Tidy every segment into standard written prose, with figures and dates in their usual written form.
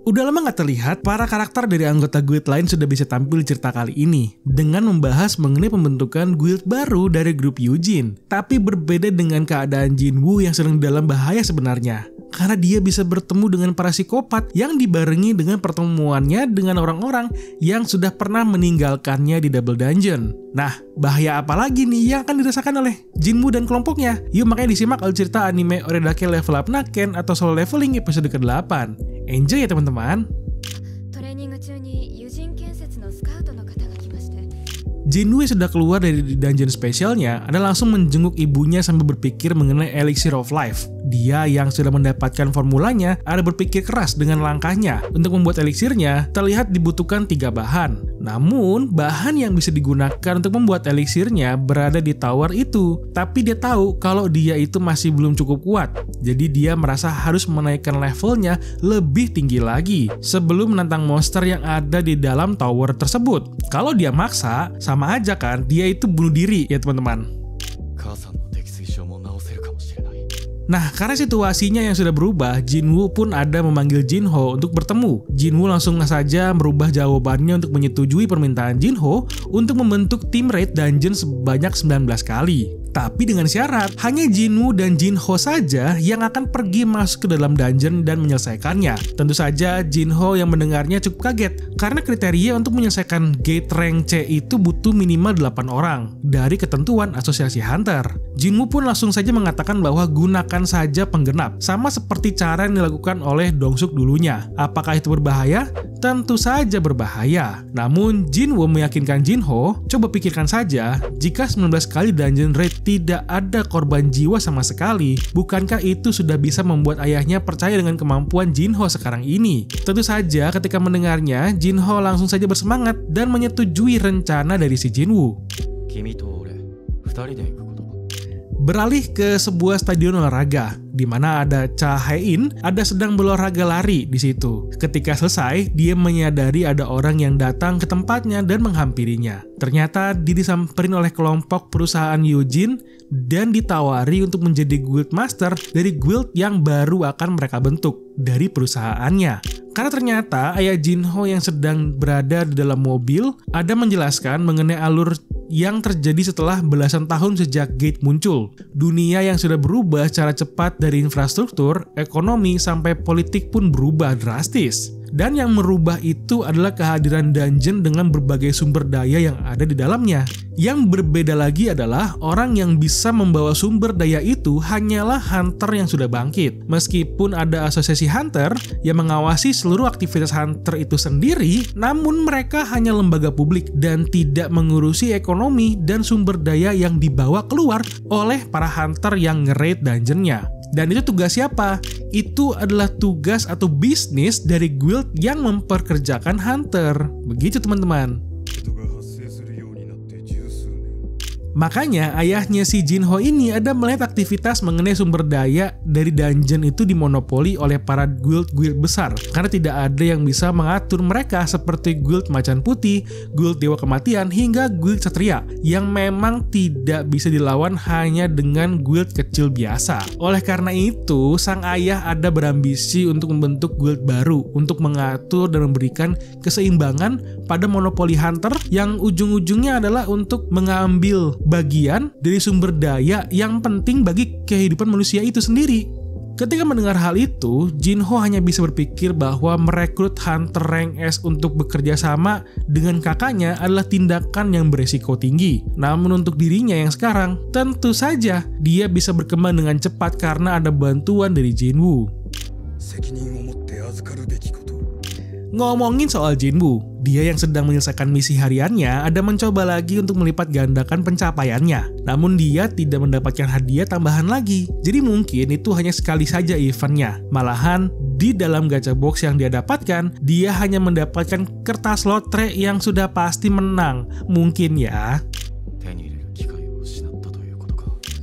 Udah lama gak terlihat, para karakter dari anggota guild lain sudah bisa tampil di cerita kali ini dengan membahas mengenai pembentukan guild baru dari grup Eugene. Tapi berbeda dengan keadaan Jinwoo yang sedang dalam bahaya sebenarnya. Karena dia bisa bertemu dengan para psikopat yang dibarengi dengan pertemuannya dengan orang-orang yang sudah pernah meninggalkannya di Double Dungeon. Nah, bahaya apa lagi nih yang akan dirasakan oleh Jinwoo dan kelompoknya? Yuk makanya disimak alur cerita anime Oredake Level Up Naken atau Solo Leveling episode ke-8. Enjoy ya teman-teman. Jinwoo yang sudah keluar dari dungeon spesialnya adalah langsung menjenguk ibunya sambil berpikir mengenai Elixir of Life. Dia yang sudah mendapatkan formulanya ada berpikir keras dengan langkahnya. Untuk membuat elixirnya terlihat dibutuhkan 3 bahan. Namun, bahan yang bisa digunakan untuk membuat elixirnya berada di tower itu. Tapi dia tahu kalau dia itu masih belum cukup kuat. Jadi dia merasa harus menaikkan levelnya lebih tinggi lagi sebelum menantang monster yang ada di dalam tower tersebut. Kalau dia maksa, sama aja kan dia itu bunuh diri ya teman-teman. Nah, karena situasinya yang sudah berubah, Jinwoo pun ada memanggil Jinho untuk bertemu. Jinwoo langsung saja merubah jawabannya untuk menyetujui permintaan Jinho untuk membentuk tim raid dungeon sebanyak 19 kali. Tapi dengan syarat, hanya Jinwoo dan Jinho saja yang akan pergi masuk ke dalam dungeon dan menyelesaikannya. Tentu saja Jinho yang mendengarnya cukup kaget, karena kriteria untuk menyelesaikan gate rank C itu butuh minimal 8 orang dari ketentuan asosiasi hunter. Jinwoo pun langsung saja mengatakan bahwa gunakan saja penggenap, sama seperti cara yang dilakukan oleh Dongsuk dulunya. Apakah itu berbahaya? Tentu saja berbahaya. Namun Jinwoo meyakinkan Jinho, coba pikirkan saja, jika 19 kali dungeon raid tidak ada korban jiwa sama sekali, bukankah itu sudah bisa membuat ayahnya percaya dengan kemampuan Jinho sekarang ini? Tentu saja ketika mendengarnya, Jinho langsung saja bersemangat dan menyetujui rencana dari si Jinwoo. Beralih ke sebuah stadion olahraga, di mana ada Cha Hae-in ada sedang berolahraga lari di situ. Ketika selesai, dia menyadari ada orang yang datang ke tempatnya dan menghampirinya. Ternyata dia disamperin oleh kelompok perusahaan Eugene dan ditawari untuk menjadi guild master dari guild yang baru akan mereka bentuk dari perusahaannya. Karena ternyata ayah Jinho yang sedang berada di dalam mobil ada menjelaskan mengenai alur yang terjadi setelah belasan tahun sejak Gate muncul. Dunia yang sudah berubah secara cepat dari infrastruktur, ekonomi, sampai politik pun berubah drastis. Dan yang merubah itu adalah kehadiran dungeon dengan berbagai sumber daya yang ada di dalamnya. Yang berbeda lagi adalah orang yang bisa membawa sumber daya itu hanyalah hunter yang sudah bangkit. Meskipun ada asosiasi hunter yang mengawasi seluruh aktivitas hunter itu sendiri, namun mereka hanya lembaga publik dan tidak mengurusi ekonomi dan sumber daya yang dibawa keluar oleh para hunter yang nge-raid dungeonnya. Dan itu tugas siapa? Itu adalah tugas atau bisnis dari guild yang memperkerjakan hunter. Begitu teman-teman. Makanya ayahnya si Jinho ini ada melihat aktivitas mengenai sumber daya dari dungeon itu dimonopoli oleh para guild-guild besar. Karena tidak ada yang bisa mengatur mereka seperti guild Macan Putih, guild Dewa Kematian, hingga guild Satria yang memang tidak bisa dilawan hanya dengan guild kecil biasa. Oleh karena itu, sang ayah ada berambisi untuk membentuk guild baru untuk mengatur dan memberikan keseimbangan pada monopoli hunter yang ujung-ujungnya adalah untuk mengambil bagian dari sumber daya yang penting bagi kehidupan manusia itu sendiri. Ketika mendengar hal itu, Jinho hanya bisa berpikir bahwa merekrut hunter rank S untuk bekerja sama dengan kakaknya adalah tindakan yang beresiko tinggi. Namun untuk dirinya yang sekarang, tentu saja dia bisa berkembang dengan cepat karena ada bantuan dari Jinwoo. Ngomongin soal Jinwoo, dia yang sedang menyelesaikan misi hariannya ada mencoba lagi untuk melipat gandakan pencapaiannya. Namun dia tidak mendapatkan hadiah tambahan lagi. Jadi mungkin itu hanya sekali saja eventnya. Malahan di dalam gacha box yang dia dapatkan, dia hanya mendapatkan kertas lotre yang sudah pasti menang. Mungkin ya.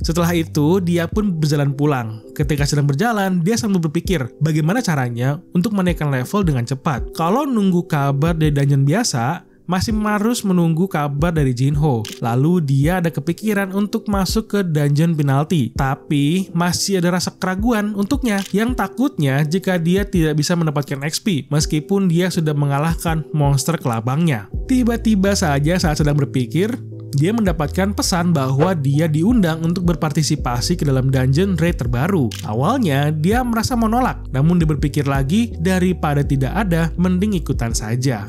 Setelah itu, dia pun berjalan pulang. Ketika sedang berjalan, dia sambil berpikir bagaimana caranya untuk menaikkan level dengan cepat. Kalau nunggu kabar dari dungeon biasa, masih harus menunggu kabar dari Jinho. Lalu dia ada kepikiran untuk masuk ke dungeon penalti, tapi masih ada rasa keraguan untuknya, yang takutnya jika dia tidak bisa mendapatkan XP meskipun dia sudah mengalahkan monster kelabangnya. Tiba-tiba saja saat sedang berpikir, dia mendapatkan pesan bahwa dia diundang untuk berpartisipasi ke dalam dungeon raid terbaru. Awalnya dia merasa menolak, namun dia berpikir lagi, daripada tidak ada, mending ikutan saja.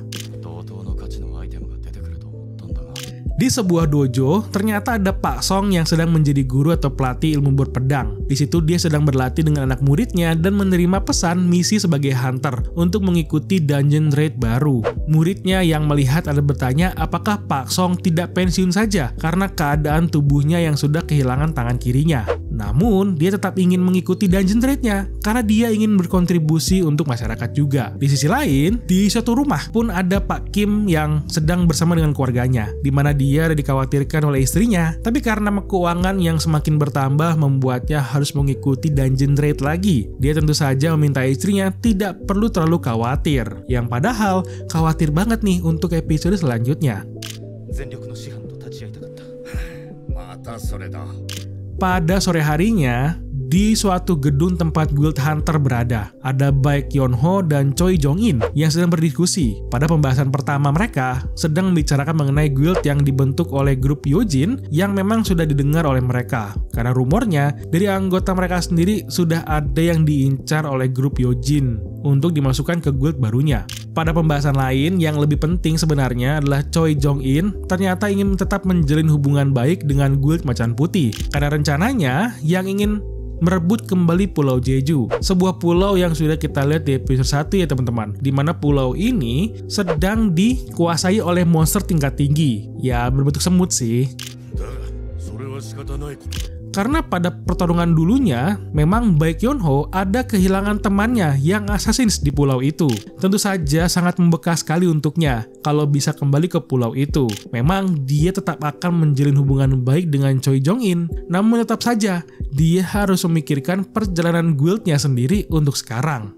Di sebuah dojo, ternyata ada Pak Song yang sedang menjadi guru atau pelatih ilmu berpedang. Di situ dia sedang berlatih dengan anak muridnya dan menerima pesan misi sebagai hunter untuk mengikuti dungeon raid baru. Muridnya yang melihat ada bertanya apakah Pak Song tidak pensiun saja karena keadaan tubuhnya yang sudah kehilangan tangan kirinya. Namun, dia tetap ingin mengikuti dungeon raid-nya karena dia ingin berkontribusi untuk masyarakat juga. Di sisi lain, di suatu rumah pun ada Pak Kim yang sedang bersama dengan keluarganya, di mana dia dikhawatirkan oleh istrinya, tapi karena keuangan yang semakin bertambah membuatnya harus mengikuti dungeon raid lagi. Dia tentu saja meminta istrinya tidak perlu terlalu khawatir, yang padahal khawatir banget nih untuk episode selanjutnya. Pada sore harinya, di suatu gedung tempat guild hunter berada, ada Baek Yeonho dan Choi Jong-in yang sedang berdiskusi. Pada pembahasan pertama mereka sedang membicarakan mengenai guild yang dibentuk oleh grup Yojin yang memang sudah didengar oleh mereka. Karena rumornya dari anggota mereka sendiri sudah ada yang diincar oleh grup Yojin untuk dimasukkan ke guild barunya. Pada pembahasan lain yang lebih penting sebenarnya adalah Choi Jong-in ternyata ingin tetap menjalin hubungan baik dengan guild Macan Putih. Karena rencananya yang ingin merebut kembali Pulau Jeju, sebuah pulau yang sudah kita lihat di episode 1 ya teman-teman, di mana pulau ini sedang dikuasai oleh monster tingkat tinggi, ya berbentuk semut sih. Karena pada pertarungan dulunya, memang Baek Yeonho ada kehilangan temannya yang assassins di pulau itu. Tentu saja sangat membekas sekali untuknya kalau bisa kembali ke pulau itu. Memang dia tetap akan menjalin hubungan baik dengan Choi Jong-in, namun tetap saja dia harus memikirkan perjalanan guildnya sendiri untuk sekarang.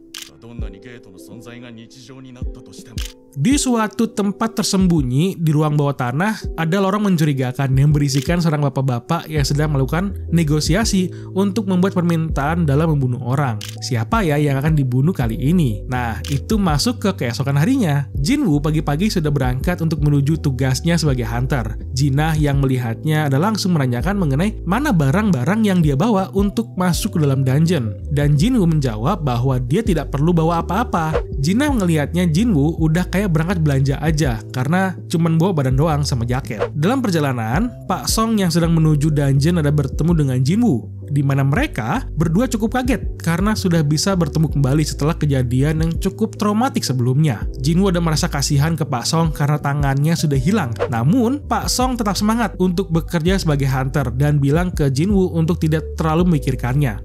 Di suatu tempat tersembunyi di ruang bawah tanah, ada lorong mencurigakan yang berisikan seorang bapak-bapak yang sedang melakukan negosiasi untuk membuat permintaan dalam membunuh orang. Siapa ya yang akan dibunuh kali ini? Nah, itu masuk ke keesokan harinya. Jinwoo pagi-pagi sudah berangkat untuk menuju tugasnya sebagai hunter. Jinah yang melihatnya ada langsung menanyakan mengenai mana barang-barang yang dia bawa untuk masuk ke dalam dungeon. Dan Jinwoo menjawab bahwa dia tidak perlu bawa apa-apa. Jinah ngelihatnya Jinwoo udah kayak berangkat belanja aja karena cuman bawa badan doang sama jaket. Dalam perjalanan, Pak Song yang sedang menuju dungeon ada bertemu dengan Jinwoo, di mana mereka berdua cukup kaget karena sudah bisa bertemu kembali setelah kejadian yang cukup traumatik sebelumnya. Jinwoo ada merasa kasihan ke Pak Song karena tangannya sudah hilang. Namun, Pak Song tetap semangat untuk bekerja sebagai hunter dan bilang ke Jinwoo untuk tidak terlalu memikirkannya.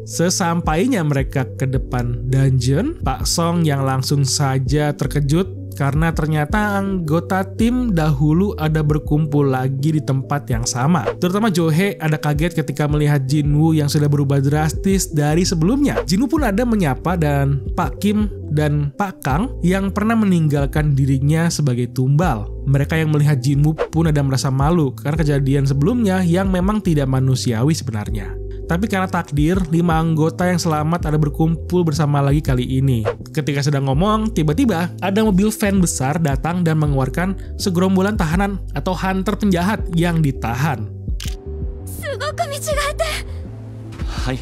Sesampainya mereka ke depan dungeon, Pak Song yang langsung saja terkejut karena ternyata anggota tim dahulu ada berkumpul lagi di tempat yang sama. Terutama Jo-hye ada kaget ketika melihat Jinwoo yang sudah berubah drastis dari sebelumnya. Jinwoo pun ada menyapa dan Pak Kim dan Pak Kang yang pernah meninggalkan dirinya sebagai tumbal. Mereka yang melihat Jinwoo pun ada merasa malu karena kejadian sebelumnya yang memang tidak manusiawi sebenarnya. Tapi karena takdir, 5 anggota yang selamat ada berkumpul bersama lagi kali ini. Ketika sedang ngomong, tiba-tiba ada mobil van besar datang dan mengeluarkan segerombolan tahanan atau hunter penjahat yang ditahan. Hai,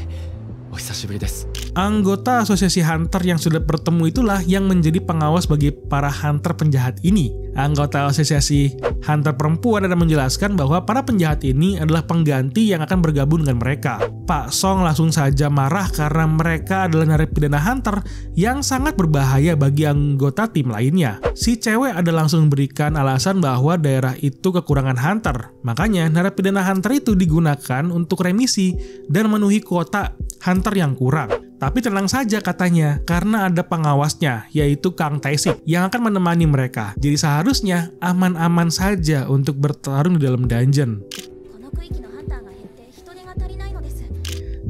anggota asosiasi hunter yang sudah bertemu itulah yang menjadi pengawas bagi para hunter penjahat ini. Anggota asosiasi hunter perempuan ada menjelaskan bahwa para penjahat ini adalah pengganti yang akan bergabung dengan mereka. Pak Song langsung saja marah karena mereka adalah narapidana hunter yang sangat berbahaya bagi anggota tim lainnya. Si cewek ada langsung memberikan alasan bahwa daerah itu kekurangan hunter. Makanya narapidana hunter itu digunakan untuk remisi dan memenuhi kuota hunter yang kurang. Tapi tenang saja katanya, karena ada pengawasnya, yaitu Kang Tae-sik, yang akan menemani mereka. Jadi seharusnya aman-aman saja untuk bertarung di dalam dungeon.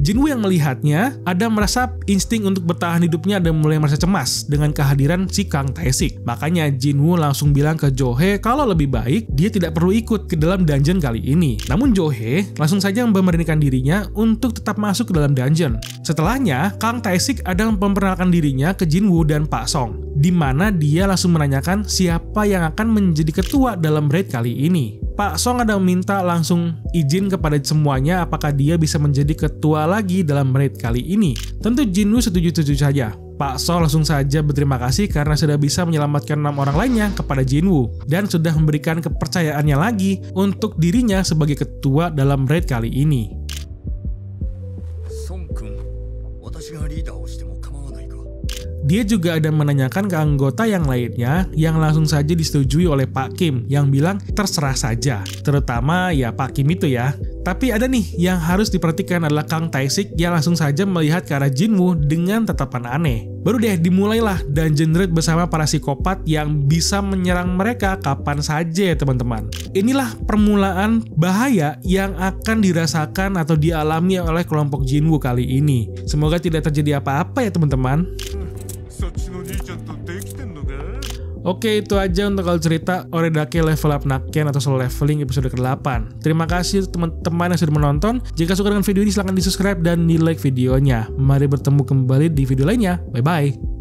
Jinwoo yang melihatnya, ada merasa insting untuk bertahan hidupnya dan mulai merasa cemas dengan kehadiran si Kang Tae-sik. Makanya Jinwoo langsung bilang ke Jo-hee kalau lebih baik dia tidak perlu ikut ke dalam dungeon kali ini. Namun Jo-hee langsung saja memberanikan dirinya untuk tetap masuk ke dalam dungeon. Setelahnya, Kang Tae-sik ada memperkenalkan dirinya ke Jinwoo dan Pak Song, di mana dia langsung menanyakan siapa yang akan menjadi ketua dalam raid kali ini. Pak Song ada meminta langsung izin kepada semuanya apakah dia bisa menjadi ketua lagi dalam raid kali ini. Tentu Jinwoo setuju-setuju saja. Pak Song langsung saja berterima kasih karena sudah bisa menyelamatkan 6 orang lainnya kepada Jinwoo dan sudah memberikan kepercayaannya lagi untuk dirinya sebagai ketua dalam raid kali ini. Dia juga ada menanyakan ke anggota yang lainnya yang langsung saja disetujui oleh Pak Kim yang bilang terserah saja, terutama ya Pak Kim itu ya. Tapi ada nih yang harus diperhatikan adalah Kang Tae-sik yang langsung saja melihat ke arah Jinwoo dengan tatapan aneh. Baru deh dimulailah dungeon raid bersama para psikopat yang bisa menyerang mereka kapan saja ya teman-teman. Inilah permulaan bahaya yang akan dirasakan atau dialami oleh kelompok Jinwoo kali ini. Semoga tidak terjadi apa-apa ya teman-teman. Oke, itu aja untuk kalau cerita Oredake Level Up Nakken atau Solo Leveling episode ke-8. Terima kasih teman-teman yang sudah menonton. Jika suka dengan video ini silahkan di subscribe dan di like videonya. Mari bertemu kembali di video lainnya. Bye-bye.